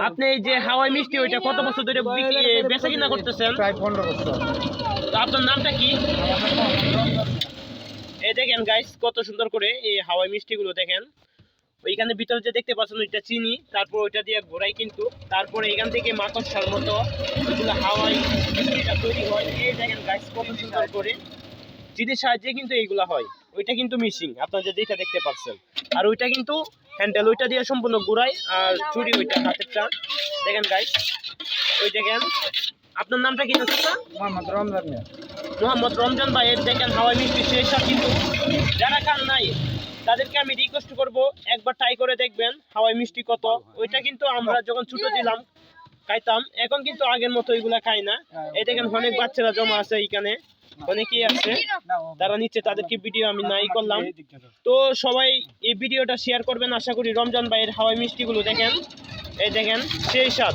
আপনি এই যে হাওয়াই মিষ্টি ওইটা কত বছর ধরে বেচা কিনা করতেছেন? প্রায় 15 বছর। তো আপনার নামটা কি? এই দেখেন গাইস কত সুন্দর করে এই হাওয়াই মিষ্টিগুলো দেখেন। ওইখানে ভিতরে যে দেখতে পাচ্ছেন ওইটা চিনি, তারপর ওইটা দিয়ে ঘোরাই কিন্তু, তারপরে এখান থেকে মাকড়সার মতো ওইগুলো হাওয়াই মিষ্টিটা তৈরি হয়। এই দেখেন গাইস কত সুন্দর করে চিনির সাহায্যে কিন্তু এইগুলা হয়। ওইটা কিন্তু মিশিং আপনারা যেটা দেখতে পাচ্ছেন, আর ওইটা কিন্তু হ্যান্ডেল, ওইটা দিয়ে সম্পূর্ণ ঘুরাই, আর চুরি ওইটা হাতেরটা দেখেন গাইস। ওই দেখেন আপনার নামটা কি চাচা? মোহাম্মদ রমজান মিয়া। মোহাম্মদ রমজান ভাই। এর দেখেন হাওয়াই মিষ্টি সেই সব কিন্তু যারা খান নাই তাদেরকে আমি রিকোয়েস্ট করব একবার ট্রাই করে দেখবেন হাওয়াই মিষ্টি কত। ওইটা কিন্তু আমরা যখন ছোট ছিলাম খাইতাম, এখন কিন্তু আগের মতো এগুলা খাই না। এই দেখেন অনেক বাচ্চারা জমা আছে এইখানে, অনেকেই আছে তারা নিচ্ছে, তাদেরকে ভিডিও আমি নাই করলাম। তো সবাই এই ভিডিওটা শেয়ার করবেন আশা করি। রমজান ভাইয়ের হাওয়াই মিষ্টিগুলো দেখেন, এই দেখেন সেই স্বাদ।